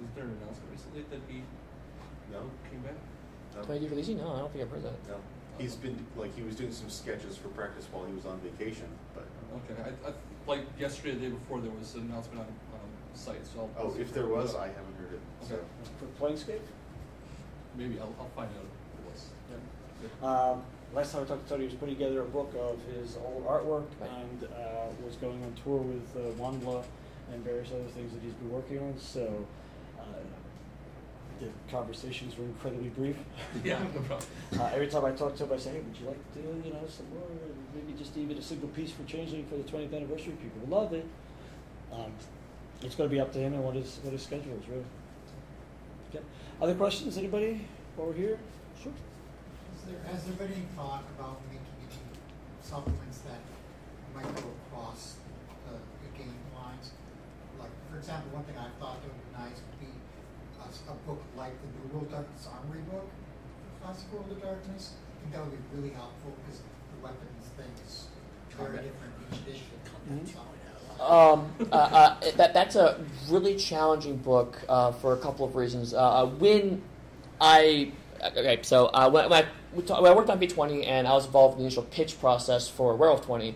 Was there an announcement recently that he came back? Tony DeFelici? No, I don't think I've heard that. No. He's been, he was doing some sketches for practice while he was on vacation, but. Okay, I yesterday, the day before, there was an announcement on the site, so Oh, if there was, I haven't heard it. Okay. For Planescape? Maybe, I'll find out if it was. Yeah. Last time I talked to Tony, he was putting together a book of his old artwork and was going on tour with Wanbla and various other things that he's been working on. So the conversations were incredibly brief. Yeah, no problem. Every time I talk to him, I say, "Hey, would you like to do some more? Maybe just even a single piece for Changeling for the 20th anniversary? People will love it." It's going to be up to him and what his schedule is, really. Okay. Other questions? Anybody while we're here? Sure. Has there been any thought about making any supplements that might go across the game lines? Like, for example, one thing I thought that would be nice would be a book like the New World Darkness Armory book, Classic World of Darkness. I think that would be really helpful because the weapons thing is very different each edition. That's a really challenging book for a couple of reasons. When I worked on V20 and I was involved in the initial pitch process for Werewolf 20,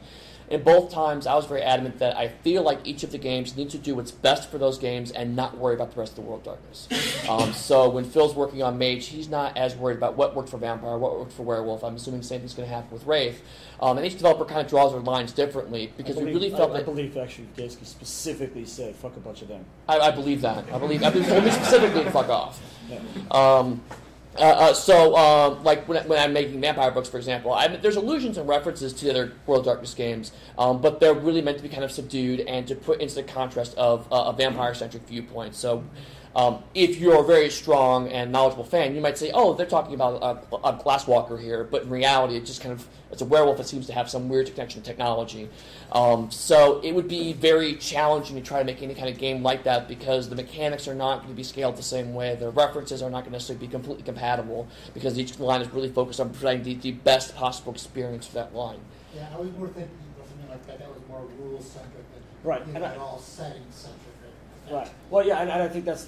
and both times I was very adamant that I feel like each of the games needs to do what's best for those games and not worry about the rest of the World of Darkness. So when Phil's working on Mage, he's not as worried about what worked for Vampire, what worked for Werewolf. I'm assuming the same thing's going to happen with Wraith. And each developer kind of draws their lines differently because we really felt that. I believe actually Gatsky specifically said, "Fuck a bunch of them." I believe that. I believe only specifically to fuck off. Yeah. Like when I'm making vampire books, for example, there's allusions and references to the other World of Darkness games, but they're really meant to be kind of subdued and to put into the contrast of a vampire-centric viewpoint. So if you're a very strong and knowledgeable fan, you might say, oh, they're talking about a glasswalker here, but in reality, it's a werewolf that seems to have some weird connection to technology. So it would be very challenging to try to make any kind of game like that because the mechanics are not going to be scaled the same way. The references are not going to necessarily be completely compatible because each line is really focused on providing the best possible experience for that line. Yeah, I was more thinking of something like that. That was more rules-centric than all settings-centric. Right. Well, yeah, and I think that's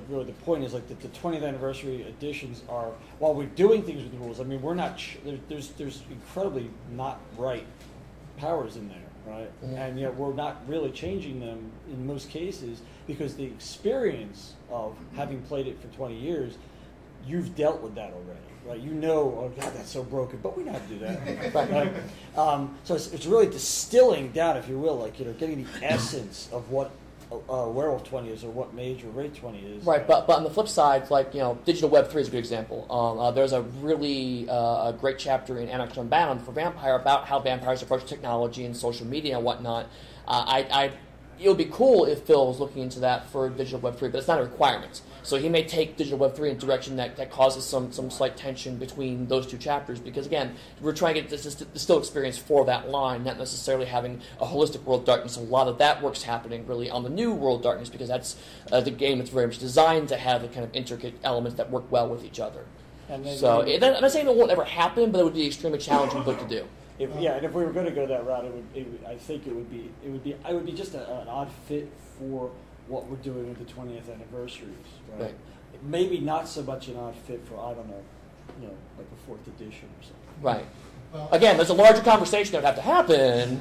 really the point is like the 20th anniversary editions are, while we're doing things with the rules, I mean, we're not, there's incredibly not right powers in there, right? Mm-hmm. And yet we're not really changing them in most cases because the experience of having played it for 20 years, you've dealt with that already. Right, oh God, that's so broken, but we know how to do that. Right? So it's really distilling down, if you will, getting the essence of what Werewolf 20 is or what Mage or Wraith 20 is. Right, but on the flip side, Digital Web 3 is a good example. There's a really a great chapter in Anarchy Unbound for Vampire about how vampires approach technology and social media and whatnot. It would be cool if Phil was looking into that for Digital Web 3, but it's not a requirement. So he may take Digital Web 3 in a direction that causes some slight tension between those two chapters because, again, we're trying to get this still experience for that line, not necessarily having a holistic World of Darkness. A lot of that work's happening really on the new World of Darkness because that's the game that's very much designed to have the kind of intricate elements that work well with each other. So I'm not saying it won't ever happen, but it would be an extremely challenging book to do. And if we were going to go that route, I think it would be just an odd fit for what we're doing with the 20th anniversaries, right? Maybe not so much an odd fit for, I don't know, like a 4th edition or something. Right. Well, again, there's a larger conversation that would have to happen.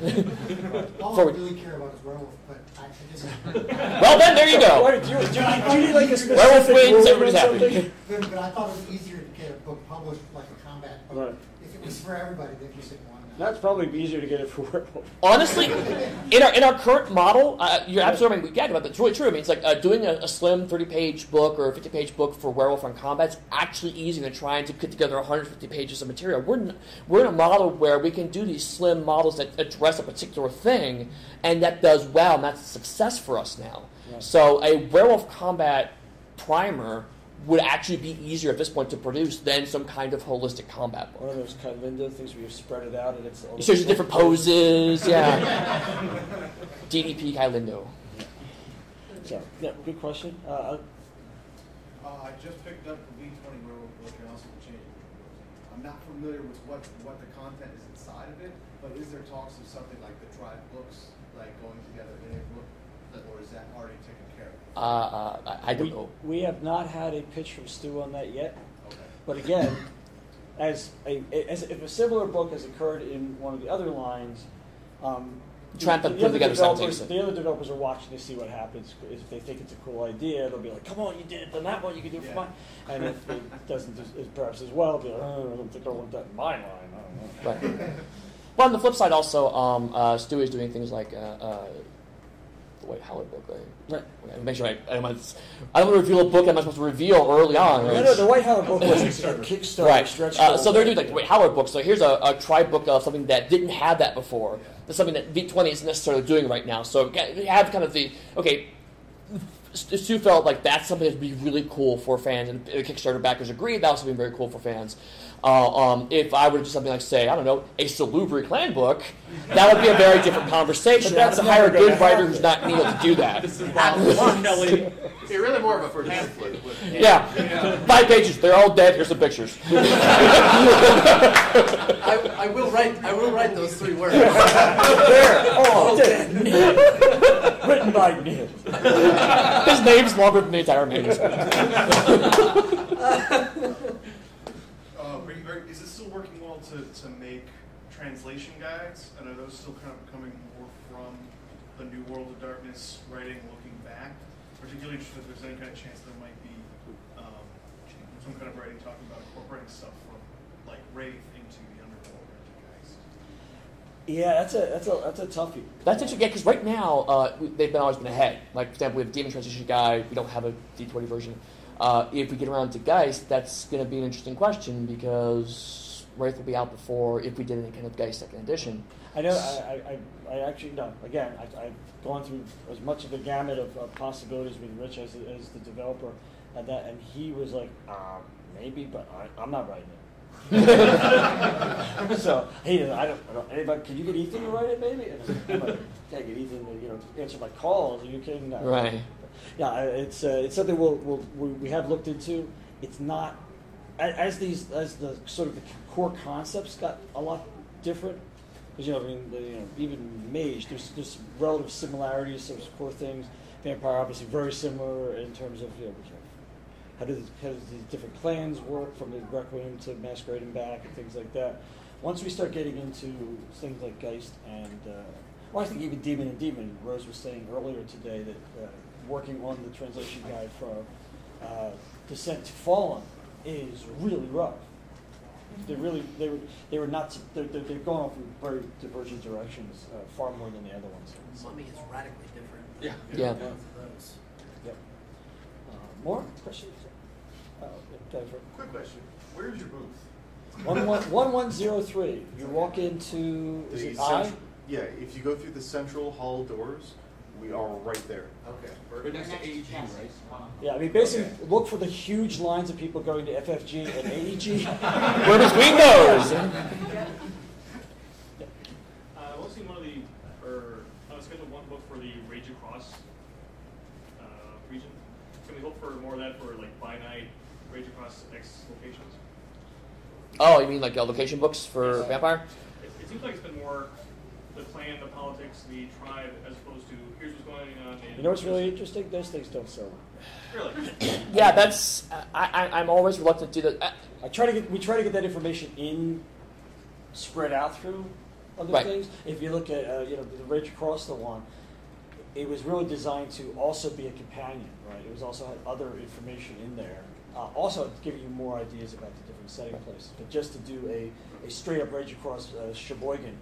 All I really care about is Werewolf, but I just... Well, then, there you go. Do you need like a specific Werewolf wins, rule everybody's or happy. But I thought it was easier to get a book published like a combat book. Right. If it was for everybody, then you said one. That's probably easier to get it for Werewolf. Honestly, in our current model, you're absolutely right. We gag about that. It's really true. I mean, it's like doing a slim 30-page book or a 50-page book for Werewolf on combat is actually easier than trying to put together 150 pages of material. We're in a model where we can do these slim models that address a particular thing, and that does well, and that's a success for us now. Right. So a Werewolf combat primer would actually be easier at this point to produce than some kind of holistic combat book. One of those Kailindo things where you spread it out and it's all... It shows you different poses, yeah. DDP Kailindo. So, yeah, good question. I just picked up the V20 Werewolf book and also the Change. I'm not familiar with what the content is inside of it, but is there talks of something like the Tribe books, like going together in a book, or is that already taken care of? I don't know. We have not had a pitch from Stu on that yet. Okay. But again, as if a similar book has occurred in one of the other lines, trying to put together something. The other developers are watching to see what happens. If they think it's a cool idea, they'll be like, "Come on, you did it. Then that one you can do it for mine." And if it doesn't do perhaps as well, they'll be like, "Oh, I don't think I want that in my line." I don't know. Right. Well, on the flip side, also, Stu is doing things like the White Howard book, right? Make sure I don't want to reveal a book I'm not supposed to reveal early on. Right? No, the White Howard book was a Kickstarter right. stretch. So they're doing like the White Howard book. So here's a Tribe book of something that didn't have that before. That's something that V20 isn't necessarily doing right now. So you have kind of Stu felt like that's something that would be really cool for fans, and the Kickstarter backers agreed that was something very cool for fans. If I were to do something like, say, I don't know, a Salubri clan book, that would be a very different conversation. That's to hire a good writer who's not able to do that. You're really more of a pamphlet. Yeah. 5 pages. They're all dead. Here's some pictures. I will write those 3 words. They're all dead. Written by Neil. His name's longer than the entire manuscript. Is it still working well to make translation guides? And are those still kind of coming more from the New World of Darkness writing looking back? Particularly interested if there's any kind of chance there might be some kind of writing talking about incorporating stuff from like Wraith into the Underworld or into Geist. Yeah, that's a toughie. That's interesting, because right now they've always been ahead. Like, for example, we have Demon Translation Guide. We don't have a D20 version. If we get around to Geist, that's going to be an interesting question, because Wraith will be out before if we did any kind of Geist 2nd edition. I know. I actually no. Again, I've gone through as much of the gamut of possibilities with Rich as the developer, and he was like, maybe, but I'm not writing it. So I don't. Anybody? Can you get Ethan to write it? Maybe. And I'm like, yeah, get Ethan to answer my calls. Are you kidding? No. Right. Yeah, it's something we have looked into. It's not as the sort of the core concepts got a lot different. Because even Mage, there's relative similarities. Some core things. Vampire obviously very similar in terms of how do these different clans work from the Requiem to Masquerade and back and things like that. Once we start getting into things like Geist and I think even Demon and Demon, Rose was saying earlier today that working on the translation guide for Descent to Fallen is really rough. They've gone off in very divergent directions, far more than the other ones. Mummy is radically different. Yeah. Both of those. Yep. More questions? Quick question. Where's your booth? 1103. You walk into Yeah, if you go through the central hall doors, we are right there. Okay. We're next to AEG, right? Yeah, I mean, basically, look for the huge lines of people going to FFG and AEG. We're between those. I've also seen I was scheduled one book for the Rage Across region. Can we hope for more of that for like by night Rage Across X locations? Oh, you mean like location books for Vampire? it seems like it's been more the clan, the politics, the tribe, as opposed to here's what's going on. You know what's really interesting? Those things don't sell. Really? Yeah, that's. I'm always reluctant to do that. We try to get that information in, spread out through other Right. things. If you look at the Rage Across the one, it was really designed to also be a companion, right? It was also had other information in there, also giving you more ideas about the different setting places. But just to do a straight up Rage Across Sheboygan.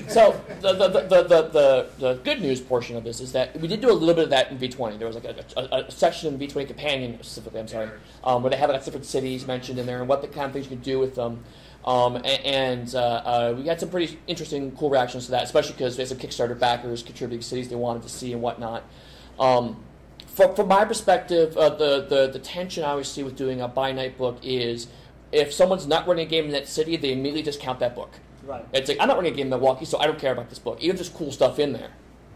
So the good news portion of this is that we did do a little bit of that in V20. There was like a section in V20 Companion specifically, I'm sorry, where they have like different cities mentioned in there and what the kind of things you can do with them. And we had some pretty interesting, cool reactions to that, especially because we had some Kickstarter backers contributing cities they wanted to see and whatnot. From my perspective, the tension I always see with doing a by-night book is if someone's not running a game in that city, they immediately discount that book. Right. It's like, I'm not running a game in Milwaukee, so I don't care about this book. Even if there's cool stuff in there.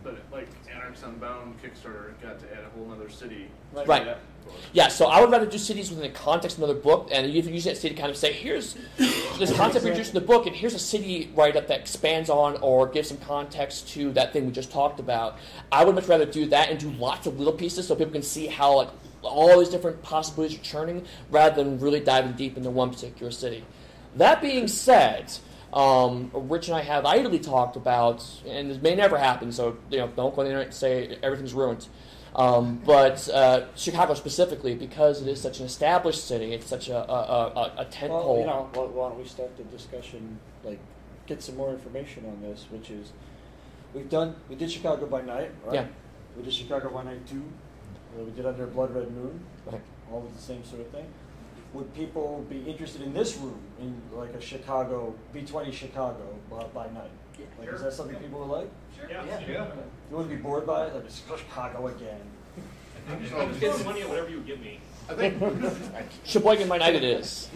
But like Anarchs Unbound Kickstarter got to add a whole other city. Right. Yeah, so I would rather do cities within the context of another book, and you can use that city to kind of say, here's this concept we introduced in the book, and here's a city write-up that expands on or gives some context to that thing we just talked about. I would much rather do that and do lots of little pieces so people can see how like all these different possibilities are churning, rather than really diving deep into one particular city. That being said, Rich and I have idly talked about, and this may never happen, so don't go on the internet and say everything's ruined. But Chicago specifically, because it is such an established city, it's such a tentpole. Well, why don't we start the discussion? Like, get some more information on this, which is we did Chicago by Night, right? Yeah. We did Chicago by Night 2. We did Under Blood Red Moon. Right. All of the same sort of thing. Would people be interested in this room, in like a Chicago, B20 Chicago by night? Yeah. Like, is that something people would like? Sure. Yeah. Yeah. You wouldn't be bored by it? Like, it's Chicago again. I just get some money on whatever you give me. I think Sheboygan by night it is.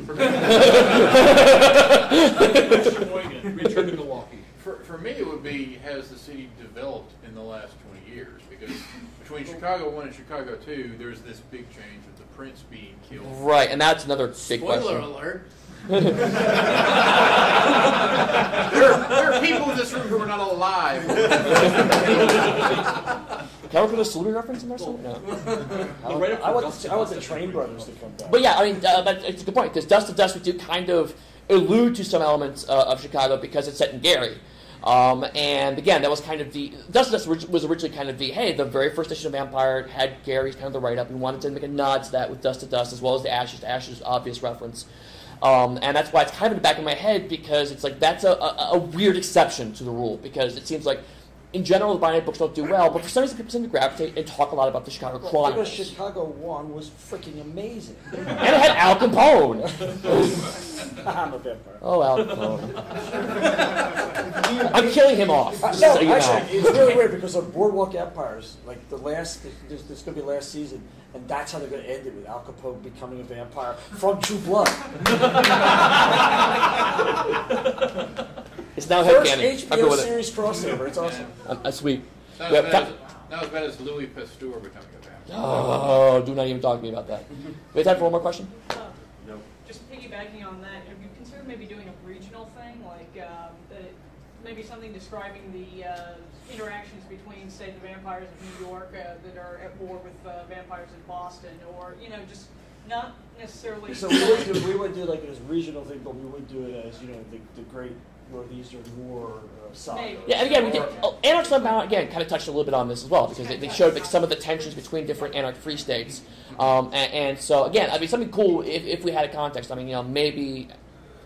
Sheboygan. Return to Milwaukee. For me, it would be, has the city developed in the last 20 years? Because between Chicago 1 and Chicago 2, there's this big change with the prince being killed. Right, and that's another big question. Spoiler alert. There are people in this room who are not alive. Can I put a Salute reference in there somewhere? No. I want the Train Brothers to come back. But yeah, I mean, it's a good point, because Dust to Dust, we do kind of allude to some elements of Chicago because it's set in Gary. And again, that was kind of the... Dust to Dust was originally kind of the very first edition of Vampire had Gary's kind of the write-up and wanted to make a nod to that with Dust to Dust, as well as the Ashes to Ashes obvious reference. And that's why it's kind of in the back of my head, because it's like that's a weird exception to the rule, because it seems like in general the by-night books don't do well, but for some reason people seem to gravitate and talk a lot about the Chicago Chronicles. Because Chicago 1 was freaking amazing. And it had Al Capone. I'm a vampire. Oh, Al Capone. I'm killing him off. No, actually, it's really weird because of Boardwalk Empires, like there's going to be last season, and that's how they're going to end it, with Al Capone becoming a vampire from True Blood. It's now First headcanon. HBO series crossover. It's awesome. That's sweet. Not as bad as Louis Pasteur becoming a vampire. Oh, do not even talk to me about that. We have time for one more question? No. Just piggybacking on that, have you considered maybe doing a regional thing, like maybe something describing the interactions between, say, the vampires of New York that are at war with vampires in Boston, or just not necessarily. So we would do like this regional thing, but we would do it as the Great Northeastern War saga. Yeah, and again, we did. Anarchs Unbound again kind of touched a little bit on this as well, because they showed like some of the tensions between different Anarch free states, and so again, I mean, something cool if we had a context. I mean, maybe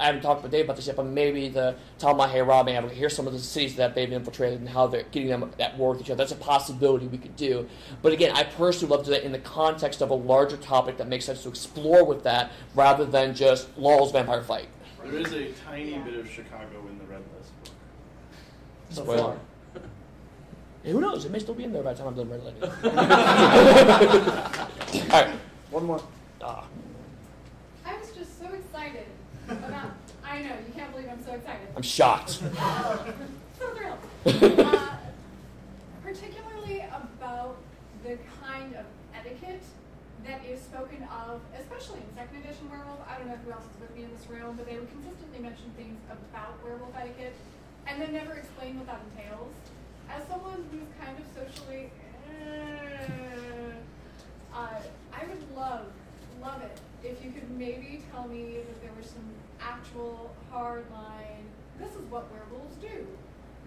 I haven't talked with Dave about this yet, but maybe the Talmahe Rob may hear some of the cities that they've infiltrated and how they're getting them at war with each other. That's a possibility we could do. But again, I personally love to do that in the context of a larger topic that makes sense to explore with that, rather than just Law's vampire fight. There is a tiny bit of Chicago in the Red List book. Spoiler. Hey, who knows? It may still be in there by the time I'm done Red List. All right. One more. I was just so excited about. I know, you can't believe I'm so excited. I'm shocked. So thrilled. Particularly about the kind of etiquette that is spoken of, especially in second edition Werewolf. I don't know who else is with me in this room, but they would consistently mention things about werewolf etiquette and then never explain what that entails. As someone who's kind of socially, I would love it if you could maybe tell me that there was some actual hard line, this is what werewolves do.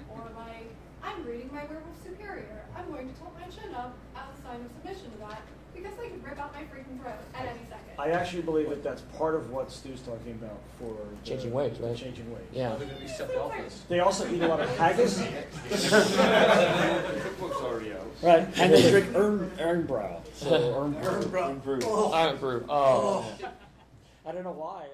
Or like, I'm reading my werewolf superior. I'm going to tilt my chin up as a sign of submission to that because they could rip out my freaking throat at any second. I actually believe that that's part of what Stu's talking about for the Changing ways, right? Changing ways. Yeah. They're going to be stepped off this. They also eat a lot of haggis. The cookbook's already out. Right, and they drink Ern Brow. So Ern Brew. Iron Brew. Oh. I don't know why.